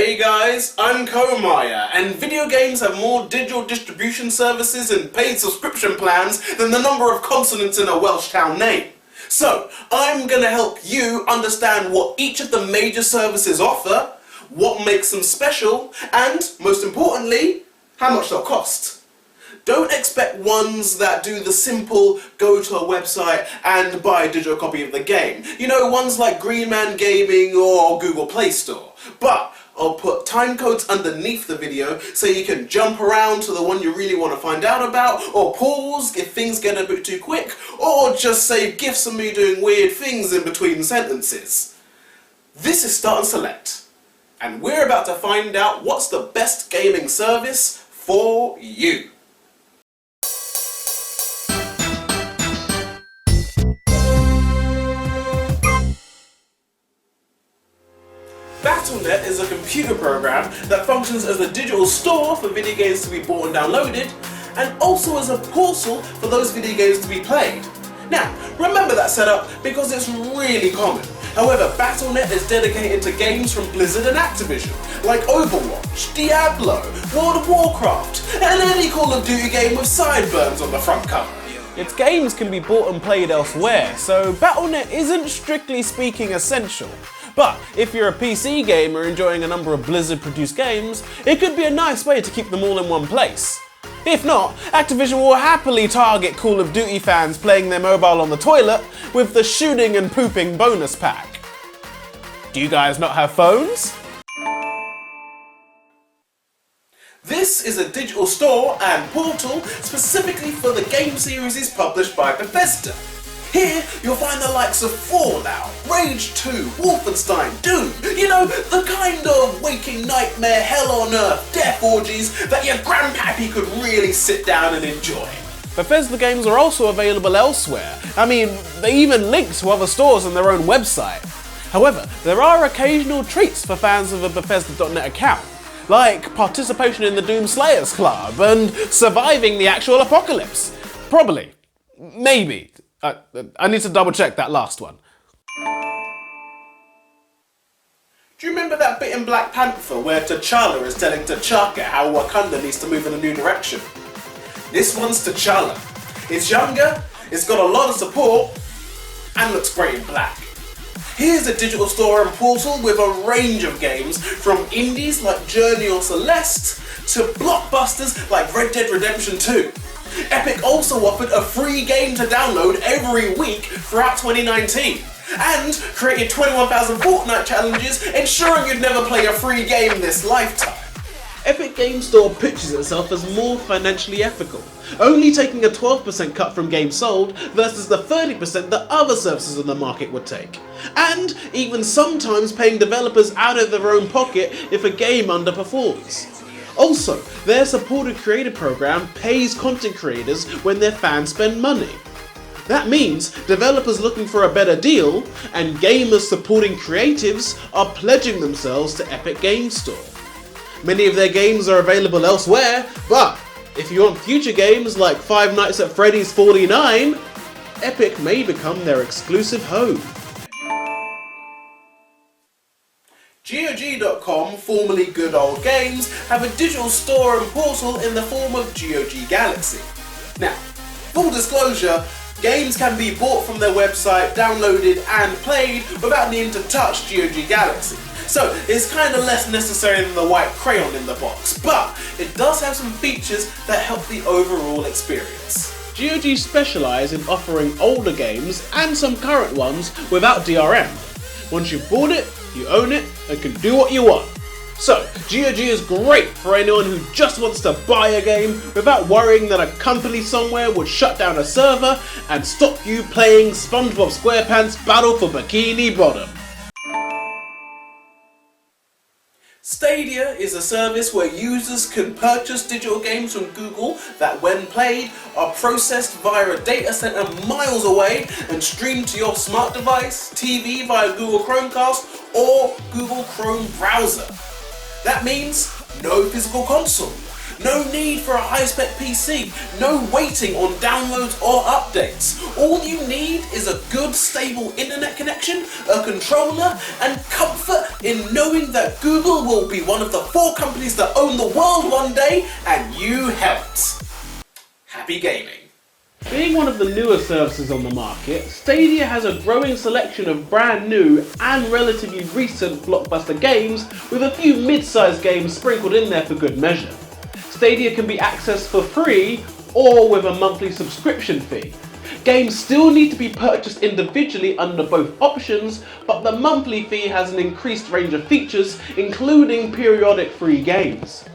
Hey guys, I'm Comire, and video games have more digital distribution services and paid subscription plans than the number of consonants in a Welsh town name. So, I'm gonna help you understand what each of the major services offer, what makes them special, and, most importantly, how much they'll cost. Don't expect ones that do the simple go to a website and buy a digital copy of the game. You know, ones like Green Man Gaming or Google Play Store. But I'll put time codes underneath the video so you can jump around to the one you really want to find out about, or pause if things get a bit too quick, or just save gifs of me doing weird things in between sentences. This is Start and Select, and we're about to find out what's the best gaming service for you. Battle.net is a computer program that functions as a digital store for video games to be bought and downloaded, and also as a portal for those video games to be played. Now, remember that setup because it's really common. However, Battle.net is dedicated to games from Blizzard and Activision, like Overwatch, Diablo, World of Warcraft, and any Call of Duty game with sideburns on the front cover. Its games can be bought and played elsewhere, so Battle.net isn't strictly speaking essential. But if you're a PC gamer enjoying a number of Blizzard-produced games, it could be a nice way to keep them all in one place. If not, Activision will happily target Call of Duty fans playing their mobile on the toilet with the shooting and pooping bonus pack. Do you guys not have phones? This is a digital store and portal specifically for the game series published by Bethesda. Here, you'll find the likes of Fallout, Rage 2, Wolfenstein, Doom, you know, the kind of waking nightmare, hell on earth, death orgies that your grandpappy could really sit down and enjoy. Bethesda games are also available elsewhere. I mean, they even link to other stores on their own website. However, there are occasional treats for fans of a Bethesda.net account, like participation in the Doom Slayers Club and surviving the actual apocalypse. Probably. Maybe. I need to double check that last one. Do you remember that bit in Black Panther where T'Challa is telling T'Chaka how Wakanda needs to move in a new direction? This one's T'Challa. It's younger, it's got a lot of support, and looks great in black. Here's a digital store and portal with a range of games, from indies like Journey or Celeste to blockbusters like Red Dead Redemption 2. Epic also offered a free game to download every week throughout 2019, and created 21,000 Fortnite challenges, ensuring you'd never play a free game this lifetime. Epic Game Store pitches itself as more financially ethical, only taking a 12% cut from games sold versus the 30% that other services on the market would take, and even sometimes paying developers out of their own pocket if a game underperforms. Also, their supported creator program pays content creators when their fans spend money. That means developers looking for a better deal and gamers supporting creatives are pledging themselves to Epic Game Store. Many of their games are available elsewhere, but if you want future games like Five Nights at Freddy's 49, Epic may become their exclusive home. GOG.com, formerly Good Old Games, have a digital store and portal in the form of GOG Galaxy. Now, full disclosure, games can be bought from their website, downloaded and played without needing to touch GOG Galaxy. So it's kind of less necessary than the white crayon in the box, but it does have some features that help the overall experience. GOG specialise in offering older games and some current ones without DRM. Once you've bought it, you own it and can do what you want. So, GOG is great for anyone who just wants to buy a game without worrying that a company somewhere would shut down a server and stop you playing SpongeBob SquarePants Battle for Bikini Bottom. Stadia is a service where users can purchase digital games from Google that, when played, are processed via a data center miles away and streamed to your smart device, TV via Google Chromecast or Google Chrome browser. That means no physical console. No need for a high-spec PC, no waiting on downloads or updates. All you need is a good stable internet connection, a controller, and comfort in knowing that Google will be one of the 4 companies that own the world one day, and you helped. Happy gaming. Being one of the newer services on the market, Stadia has a growing selection of brand new and relatively recent blockbuster games, with a few mid-sized games sprinkled in there for good measure. Stadia can be accessed for free or with a monthly subscription fee. Games still need to be purchased individually under both options, but the monthly fee has an increased range of features, including periodic free games.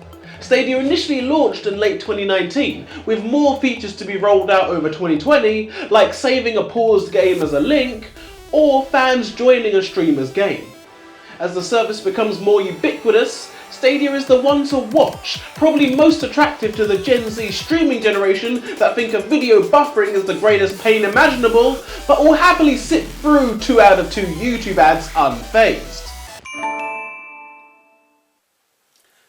Stadia initially launched in late 2019, with more features to be rolled out over 2020, like saving a paused game as a link, or fans joining a streamer's game. As the service becomes more ubiquitous, Stadia is the one to watch, probably most attractive to the Gen Z streaming generation that think of video buffering as the greatest pain imaginable, but will happily sit through 2 out of 2 YouTube ads unfazed.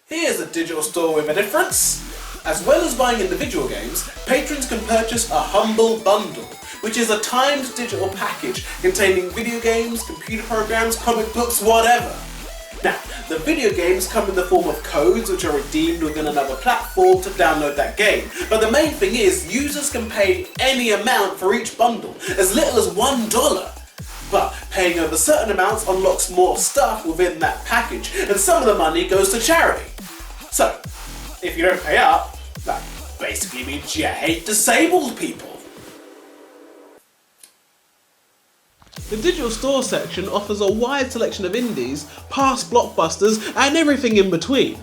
Here's a digital store with a difference. As well as buying individual games, patrons can purchase a Humble Bundle, which is a timed digital package containing video games, computer programs, comic books, whatever. Now, the video games come in the form of codes which are redeemed within another platform to download that game. But the main thing is, users can pay any amount for each bundle, as little as $1. But paying over certain amounts unlocks more stuff within that package, and some of the money goes to charity. So, if you don't pay up, that basically means you hate disabled people. The digital store section offers a wide selection of indies, past blockbusters, and everything in between.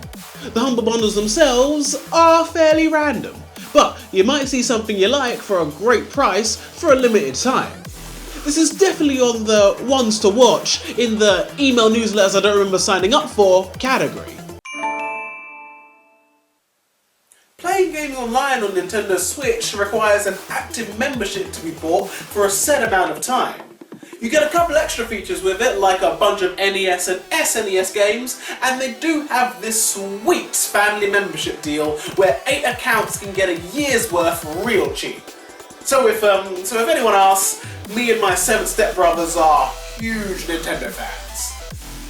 The Humble Bundles themselves are fairly random, but you might see something you like for a great price for a limited time. This is definitely on the ones to watch in the email newsletters I don't remember signing up for category. Playing games online on Nintendo Switch requires an active membership to be bought for a set amount of time. You get a couple extra features with it, like a bunch of NES and SNES games, and they do have this sweet family membership deal where 8 accounts can get a year's worth real cheap. So if anyone asks, me and my 7 stepbrothers are huge Nintendo fans.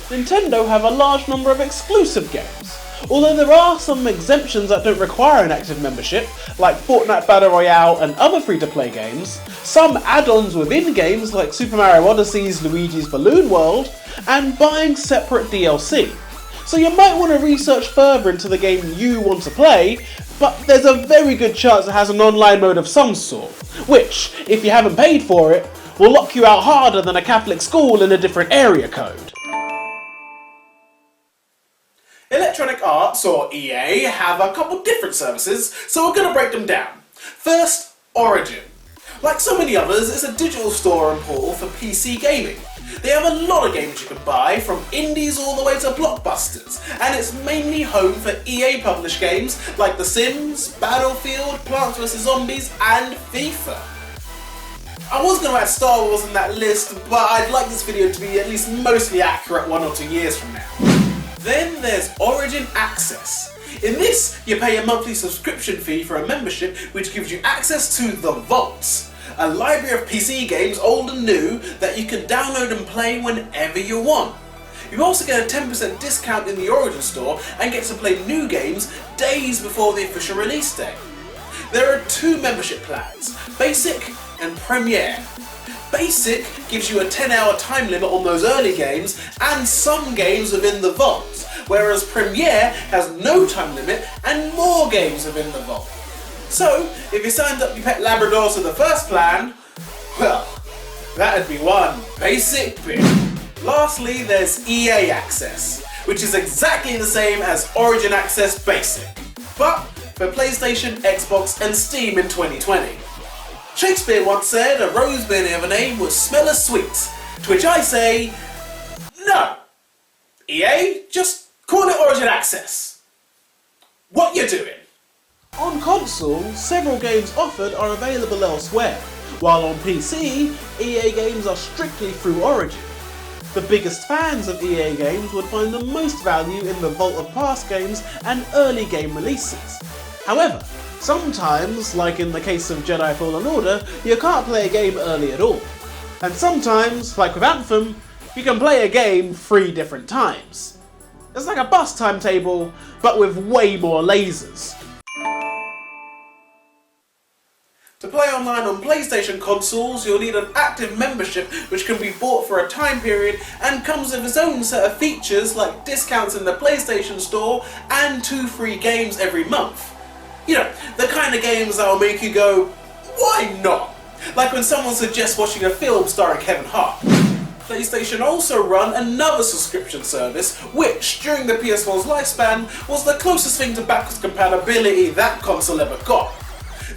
Nintendo have a large number of exclusive games, although there are some exemptions that don't require an active membership, like Fortnite Battle Royale and other free-to-play games, some add-ons within games like Super Mario Odyssey's Luigi's Balloon World, and buying separate DLC. So you might want to research further into the game you want to play, but there's a very good chance it has an online mode of some sort, which, if you haven't paid for it, will lock you out harder than a Catholic school in a different area code. Electronic Arts, or EA, have a couple different services, so we're going to break them down. First, Origin. Like so many others, it's a digital store and portal for PC gaming. They have a lot of games you can buy, from indies all the way to blockbusters, and it's mainly home for EA published games like The Sims, Battlefield, Plants vs Zombies, and FIFA. I was going to add Star Wars in that list, but I'd like this video to be at least mostly accurate 1 or 2 years from now. Then there's Origin Access. In this, you pay a monthly subscription fee for a membership which gives you access to The Vaults, a library of PC games, old and new, that you can download and play whenever you want. You also get a 10% discount in the Origin store and get to play new games days before the official release date. There are 2 membership plans, Basic and Premiere. Basic gives you a 10-hour time limit on those early games and some games within the vault, whereas Premiere has no time limit and more games within the vault. So, if you signed up your pet Labrador to the first plan, well, that'd be one basic bit. Lastly, there's EA Access, which is exactly the same as Origin Access Basic, but for PlayStation, Xbox and Steam in 2020. Shakespeare once said a rose being of a name would smell as sweet, to which I say, no. EA, just call it Origin Access. What you doing? On console, several games offered are available elsewhere, while on PC, EA games are strictly through Origin. The biggest fans of EA games would find the most value in the vault of past games and early game releases. However, sometimes, like in the case of Jedi Fallen Order, you can't play a game early at all. And sometimes, like with Anthem, you can play a game 3 different times. It's like a bus timetable, but with way more lasers. To play online on PlayStation consoles, you'll need an active membership which can be bought for a time period and comes with its own set of features like discounts in the PlayStation Store and 2 free games every month. You know, the kind of games that will make you go, why not? Like when someone suggests watching a film starring Kevin Hart. PlayStation also run another subscription service which, during the PS4's lifespan, was the closest thing to backwards compatibility that console ever got.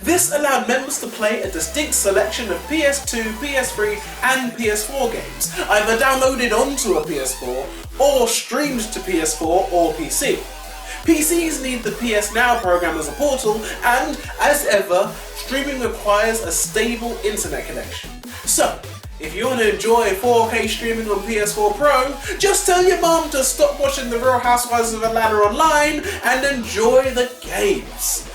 This allowed members to play a distinct selection of PS2, PS3 and PS4 games, either downloaded onto a PS4 or streamed to PS4 or PC. PCs need the PS Now program as a portal, and, as ever, streaming requires a stable internet connection. So, if you want to enjoy 4K streaming on PS4 Pro, just tell your mum to stop watching The Real Housewives of Atlanta online and enjoy the games.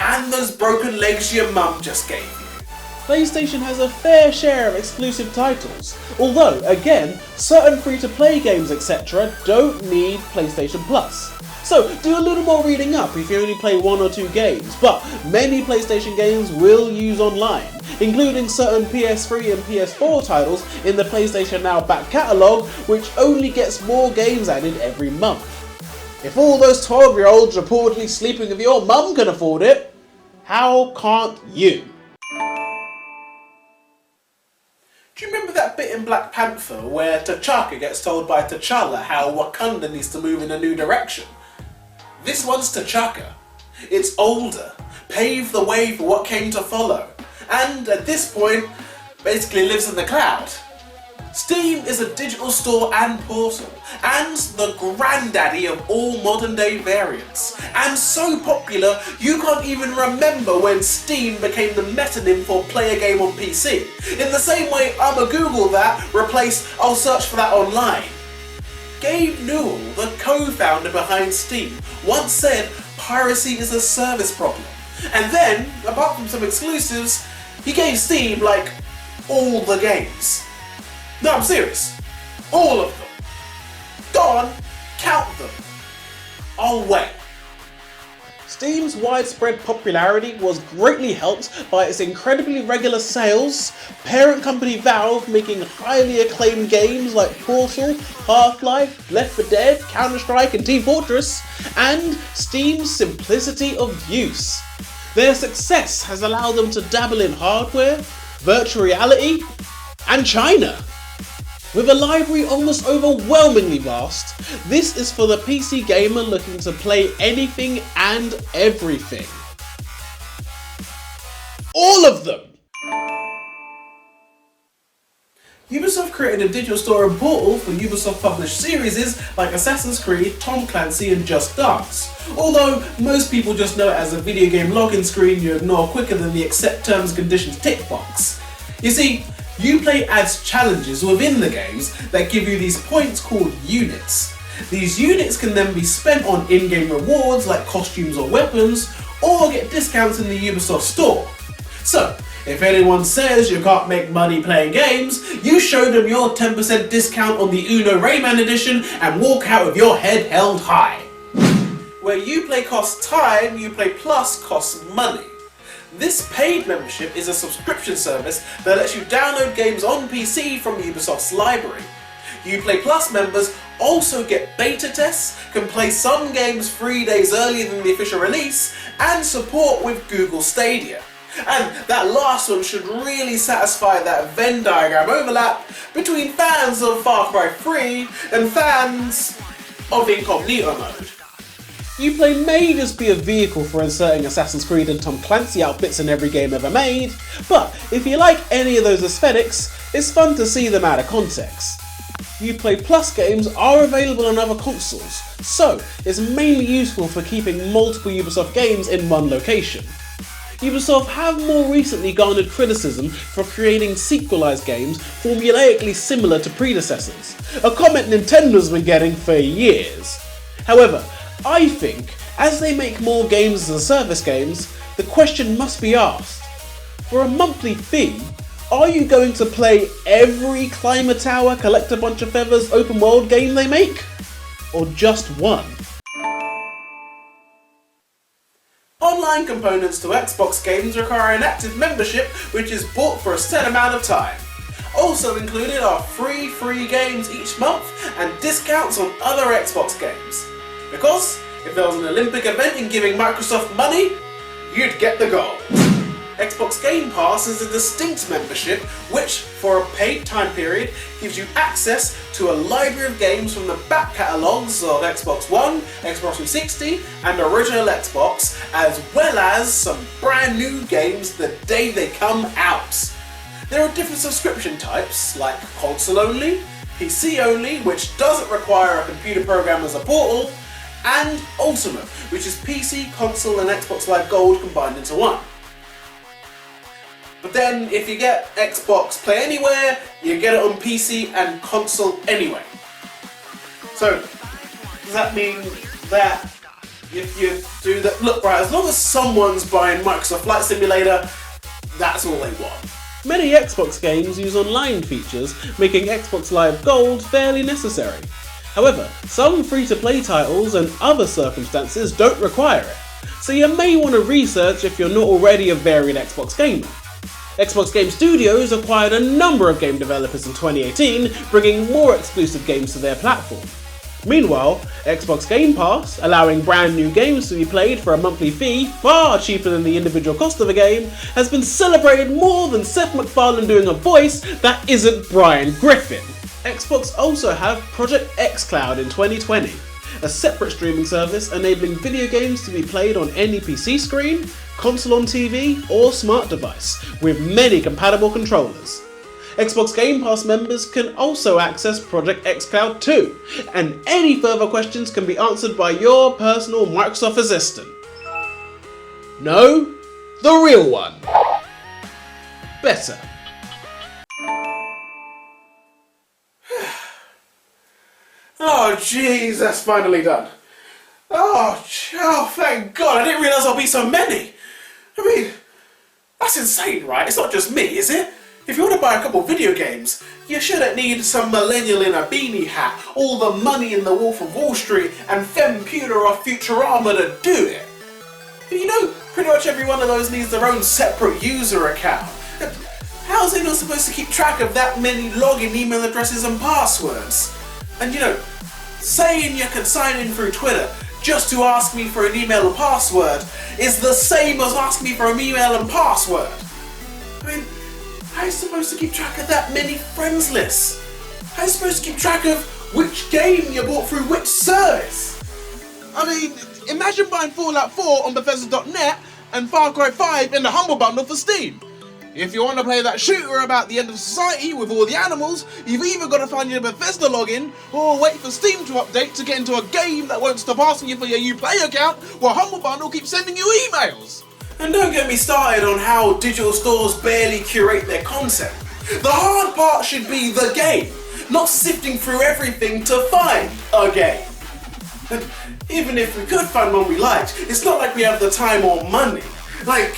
And those broken legs your mum just gave you. PlayStation has a fair share of exclusive titles, although, again, certain free-to-play games etc. don't need PlayStation Plus. So do a little more reading up if you only play 1 or 2 games, but many PlayStation games will use online, including certain PS3 and PS4 titles in the PlayStation Now back catalogue, which only gets more games added every month. If all those 12-year-olds reportedly sleeping with your mum can afford it, how can't you? Do you remember that bit in Black Panther where T'Chaka gets told by T'Challa how Wakanda needs to move in a new direction? This one's T'Chaka. It's older, paved the way for what came to follow, and at this point, basically lives in the cloud. Steam is a digital store and portal, and the granddaddy of all modern day variants, and so popular you can't even remember when Steam became the metonym for play a game on PC, in the same way I'ma Google that replaced I'll search for that online. Gabe Newell, the co-founder behind Steam, once said piracy is a service problem, and then, apart from some exclusives, he gave Steam like all the games. No, I'm serious. All of them. Go on, count them. I'll wait. Steam's widespread popularity was greatly helped by its incredibly regular sales, parent company Valve making highly acclaimed games like Portal, Half-Life, Left 4 Dead, Counter-Strike and Team Fortress, and Steam's simplicity of use. Their success has allowed them to dabble in hardware, virtual reality, and China. With a library almost overwhelmingly vast, this is for the PC gamer looking to play anything and everything. All of them! Ubisoft created a digital store and portal for Ubisoft published series like Assassin's Creed, Tom Clancy and Just Dance. Although most people just know it as a video game login screen you ignore quicker than the accept terms and conditions tick box. You see, Uplay adds challenges within the games that give you these points called units. These units can then be spent on in-game rewards like costumes or weapons, or get discounts in the Ubisoft store. So, if anyone says you can't make money playing games, you show them your 10% discount on the Uno Rayman edition and walk out with your head held high. Where Uplay costs time, Uplay Plus costs money. This paid membership is a subscription service that lets you download games on PC from Ubisoft's library. Uplay Plus members also get beta tests, can play some games 3 days earlier than the official release, and support with Google Stadia. And that last one should really satisfy that Venn diagram overlap between fans of Far Cry 3 and fans of Incognito mode. Uplay may just be a vehicle for inserting Assassin's Creed and Tom Clancy outfits in every game ever made, but if you like any of those aesthetics, it's fun to see them out of context. Uplay Plus games are available on other consoles, so it's mainly useful for keeping multiple Ubisoft games in one location. Ubisoft have more recently garnered criticism for creating sequelized games formulaically similar to predecessors, a comment Nintendo's been getting for years. However, I think, as they make more games as a service games, the question must be asked, for a monthly fee, are you going to play every Climb a Tower, Collect a Bunch of Feathers open world game they make? Or just one? Online components to Xbox games require an active membership which is bought for a set amount of time. Also included are free games each month and discounts on other Xbox games. Because if there was an Olympic event in giving Microsoft money, you'd get the gold. Xbox Game Pass is a distinct membership which, for a paid time period, gives you access to a library of games from the back catalogues of Xbox One, Xbox 360 and original Xbox, as well as some brand new games the day they come out. There are different subscription types, like console only, PC only, which doesn't require a computer program as a portal, and Ultimate, which is PC, console and Xbox Live Gold combined into one. But then, if you get Xbox Play Anywhere, you get it on PC and console anyway. So, does that mean that if you do that, look, right, as long as someone's buying Microsoft Flight Simulator, that's all they want. Many Xbox games use online features, making Xbox Live Gold fairly necessary. However, some free-to-play titles and other circumstances don't require it, so you may want to research if you're not already a varied Xbox gamer. Xbox Game Studios acquired a number of game developers in 2018, bringing more exclusive games to their platform. Meanwhile, Xbox Game Pass, allowing brand new games to be played for a monthly fee far cheaper than the individual cost of a game, has been celebrated more than Seth MacFarlane doing a voice that isn't Brian Griffin. Xbox also have Project xCloud in 2020, a separate streaming service enabling video games to be played on any PC screen, console on TV, or smart device, with many compatible controllers. Xbox Game Pass members can also access Project xCloud too, and any further questions can be answered by your personal Microsoft assistant. No, the real one. Better. Oh jeez, that's finally done. Oh, thank God, I didn't realise there'll be so many. I mean, that's insane, right? It's not just me, is it? If you want to buy a couple video games, you shouldn't need some millennial in a beanie hat, all the money in the Wolf of Wall Street and Femputer or Futurama to do it. You know, pretty much every one of those needs their own separate user account. How's they not supposed to keep track of that many login email addresses and passwords? And you know, saying you can sign in through Twitter just to ask me for an email and password is the same as asking me for an email and password. I mean, how are you supposed to keep track of that many friends lists? How are you supposed to keep track of which game you bought through which service? I mean, imagine buying Fallout 4 on Bethesda.net and Far Cry 5 in the Humble Bundle for Steam. If you want to play that shooter about the end of society with all the animals, you've either got to find your Bethesda login or wait for Steam to update to get into a game that won't stop asking you for your Uplay account while Humble Bundle keeps sending you emails. And don't get me started on how digital stores barely curate their content. The hard part should be the game, not sifting through everything to find a game. And even if we could find one we liked, it's not like we have the time or money. Like,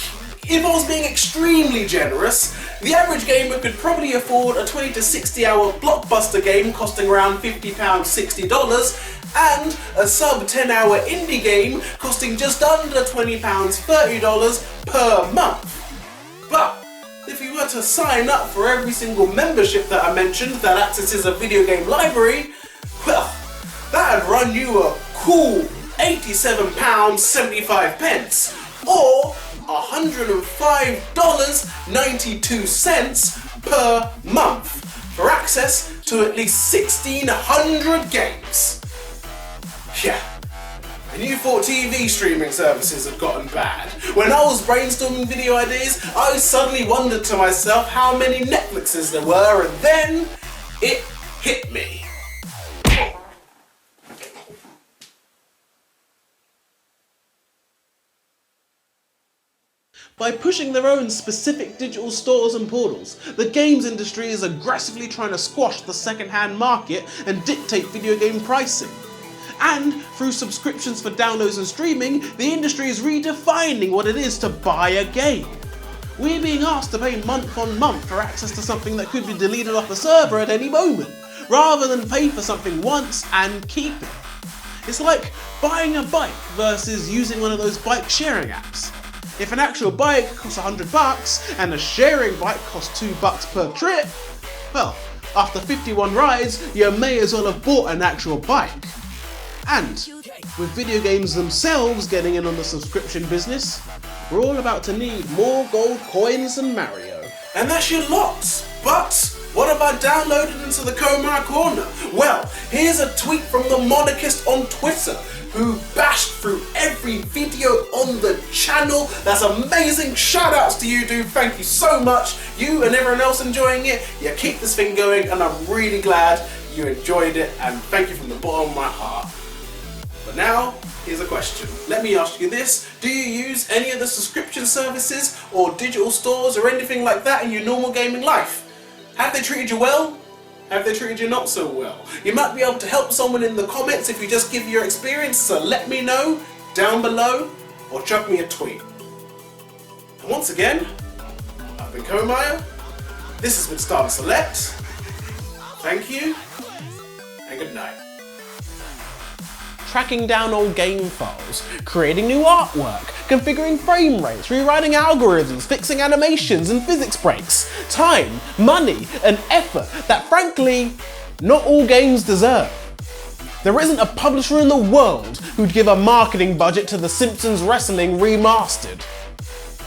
if I was being extremely generous, the average gamer could probably afford a 20 to 60 hour blockbuster game costing around £50, $60, and a sub 10 hour indie game costing just under £20, $30 per month. But if you were to sign up for every single membership that I mentioned that accesses a video game library, well, that'd run you a cool £87.75, or $105.92 per month for access to at least 1,600 games. Yeah, and you thought TV streaming services had gotten bad. When I was brainstorming video ideas, I suddenly wondered to myself how many Netflixes there were, and then it hit me. By pushing their own specific digital stores and portals, the games industry is aggressively trying to squash the second-hand market and dictate video game pricing. And through subscriptions for downloads and streaming, the industry is redefining what it is to buy a game. We're being asked to pay month on month for access to something that could be deleted off the server at any moment, rather than pay for something once and keep it. It's like buying a bike versus using one of those bike sharing apps. If an actual bike costs $100 and a sharing bike costs $2 per trip, well, after 51 rides, you may as well have bought an actual bike. And with video games themselves getting in on the subscription business, we're all about to need more gold coins than Mario. And that's your lot. But what about downloading into the Comire Corner? Well, here's a tweet from the monarchist on Twitter who bashed through every video on the channel. That's amazing. Shout outs to you, dude. Thank you so much. You and everyone else enjoying it. Yeah, keep this thing going, and I'm really glad you enjoyed it, and thank you from the bottom of my heart. But now, here's a question. Let me ask you this. Do you use any of the subscription services or digital stores or anything like that in your normal gaming life? Have they treated you well? Have they treated you not so well? You might be able to help someone in the comments if you just give your experience, so let me know down below or chuck me a tweet. And once again, I've been Comire. This has been Stadia Select. Thank you, and good night. Tracking down old game files, creating new artwork, configuring frame rates, rewriting algorithms, fixing animations and physics breaks. Time, money, and effort that frankly, not all games deserve. There isn't a publisher in the world who'd give a marketing budget to The Simpsons Wrestling Remastered.